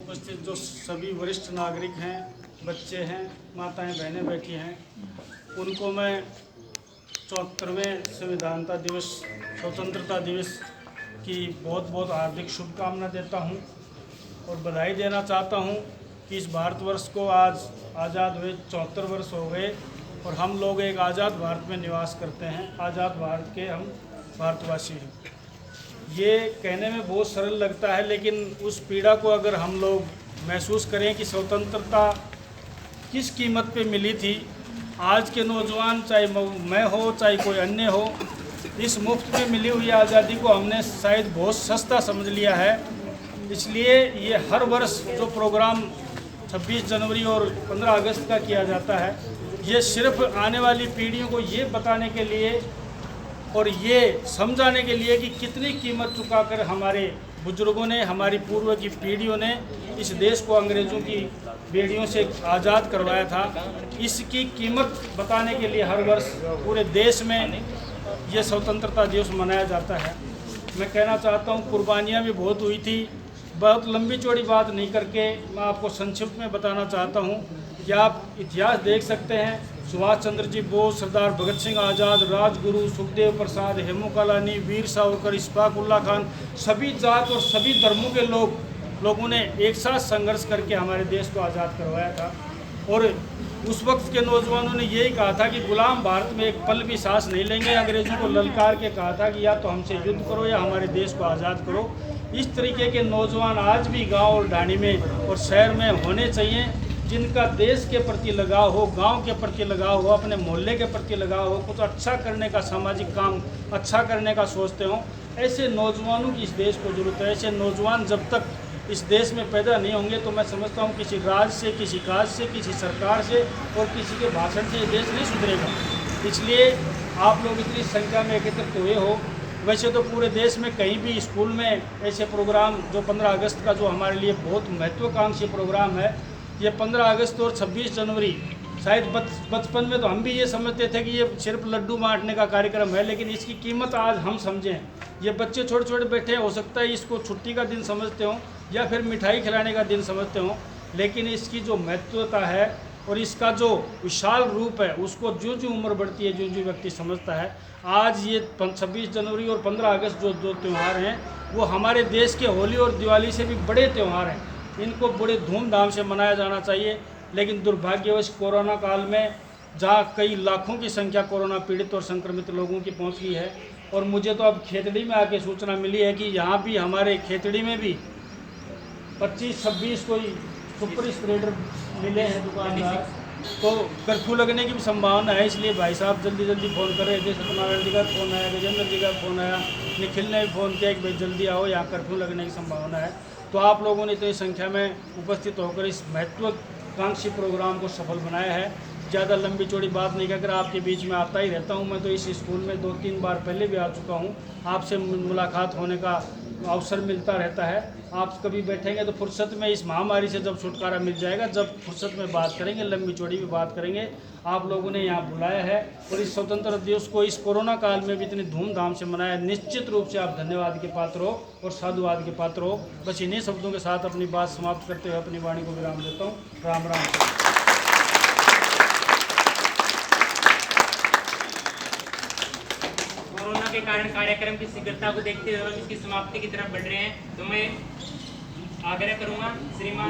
उपस्थित जो सभी वरिष्ठ नागरिक हैं, बच्चे हैं, माताएं बहनें बैठी हैं, उनको मैं 74वें संविधानता दिवस, स्वतंत्रता दिवस की बहुत बहुत हार्दिक शुभकामना देता हूं और बधाई देना चाहता हूं कि इस भारतवर्ष को आज आज़ाद हुए 74 वर्ष हो गए और हम लोग एक आज़ाद भारत में निवास करते हैं। आज़ाद भारत के हम भारतवासी हैं। ये कहने में बहुत सरल लगता है, लेकिन उस पीड़ा को अगर हम लोग महसूस करें कि स्वतंत्रता किस कीमत पे मिली थी, आज के नौजवान, चाहे मैं हो चाहे कोई अन्य हो, इस मुफ्त में मिली हुई आज़ादी को हमने शायद बहुत सस्ता समझ लिया है। इसलिए ये हर वर्ष जो प्रोग्राम 26 जनवरी और 15 अगस्त का किया जाता है, ये सिर्फ आने वाली पीढ़ियों को ये बताने के लिए और ये समझाने के लिए कि कितनी कीमत चुकाकर हमारे बुजुर्गों ने, हमारी पूर्व की पीढ़ियों ने इस देश को अंग्रेज़ों की बेड़ियों से आज़ाद करवाया था। इसकी कीमत बताने के लिए हर वर्ष पूरे देश में ये स्वतंत्रता दिवस मनाया जाता है। मैं कहना चाहता हूँ, कुर्बानियाँ भी बहुत हुई थी। बहुत लंबी चौड़ी बात नहीं करके मैं आपको संक्षिप्त में बताना चाहता हूँ कि आप इतिहास देख सकते हैं। सुभाष चंद्र जी बोस, सरदार भगत सिंह आज़ाद, राजगुरु, सुखदेव प्रसाद, हेमू कालानी, वीर सावरकर, इशफाक उल्ला खान, सभी जात और सभी धर्मों के लोगों ने एक साथ संघर्ष करके हमारे देश को आज़ाद करवाया था। और उस वक्त के नौजवानों ने यही कहा था कि गुलाम भारत में एक पल भी सांस नहीं लेंगे। अंग्रेज़ों को ललकार के कहा था कि या तो हमसे युद्ध करो या हमारे देश को आज़ाद करो। इस तरीके के नौजवान आज भी गांव और ढाणी में और शहर में होने चाहिए, जिनका देश के प्रति लगाव हो, गांव के प्रति लगाव हो, अपने मोहल्ले के प्रति लगाव हो, कुछ अच्छा करने का, सामाजिक काम अच्छा करने का सोचते हो। ऐसे नौजवानों की इस देश को ज़रूरत है। ऐसे नौजवान जब तक इस देश में पैदा नहीं होंगे तो मैं समझता हूँ किसी राज से, किसी काज से, किसी सरकार से और किसी के भाषण से ये देश नहीं सुधरेगा। इसलिए आप लोग इतनी संख्या में एकत्रित हुए हो। वैसे तो पूरे देश में कहीं भी स्कूल में ऐसे प्रोग्राम, जो 15 अगस्त का जो हमारे लिए बहुत महत्वाकांक्षी प्रोग्राम है, ये 15 अगस्त और 26 जनवरी, शायद बचपन में तो हम भी ये समझते थे कि ये सिर्फ लड्डू बांटने का कार्यक्रम है, लेकिन इसकी कीमत आज हम समझें। ये बच्चे छोटे छोटे बैठे हैं, हो सकता है इसको छुट्टी का दिन समझते हों या फिर मिठाई खिलाने का दिन समझते हों, लेकिन इसकी जो महत्वता है और इसका जो विशाल रूप है, उसको जो जो उम्र बढ़ती है, जो जो व्यक्ति समझता है। आज ये 26 जनवरी और 15 अगस्त जो त्यौहार हैं, वो हमारे देश के होली और दिवाली से भी बड़े त्यौहार हैं। इनको बड़े धूमधाम से मनाया जाना चाहिए। लेकिन दुर्भाग्यवश कोरोना काल में, जहाँ कई लाखों की संख्या कोरोना पीड़ित और संक्रमित लोगों की पहुँच गई है, और मुझे तो अब खेतड़ी में आके सूचना मिली है कि यहाँ भी हमारे खेतड़ी में भी 25-26 कोई सुपर स्प्रेडर मिले हैं दुकानदार, तो कर्फ्यू लगने की भी संभावना है। इसलिए भाई साहब जल्दी फ़ोन कर रहे थे। सत्यनारायण जी का फ़ोन आया, गजेंद्र जी का फ़ोन आया, निखिल ने भी फ़ोन किया कि भाई जल्दी आओ, यहाँ कर्फ्यू लगने की संभावना है। तो आप लोगों ने इतनी संख्या में उपस्थित होकर इस महत्वाकांक्षी प्रोग्राम को सफल बनाया है। ज़्यादा लंबी चौड़ी बात नहीं कहकर आपके बीच में आता ही रहता हूँ। मैं तो इस स्कूल में 2-3 बार पहले भी आ चुका हूँ। आपसे मुलाकात होने का अवसर मिलता रहता है। आप कभी बैठेंगे तो फुर्सत में, इस महामारी से जब छुटकारा मिल जाएगा, जब फुर्सत में बात करेंगे, लंबी चौड़ी भी बात करेंगे। आप लोगों ने यहाँ बुलाया है और इस स्वतंत्रता दिवस को इस कोरोना काल में भी इतनी धूमधाम से मनाया। निश्चित रूप से आप धन्यवाद के पात्र हो और साधुवाद के पात्र हो। बस इन्हीं शब्दों के साथ अपनी बात समाप्त करते हुए अपनी वाणी को विराम देता हूँ। राम राम। कोरोना के कारण कार्यक्रम की शीघ्रता को देखते हुए हम इसकी समाप्ति की तरफ बढ़ रहे हैं, तो मैं आग्रह करूंगा श्रीमान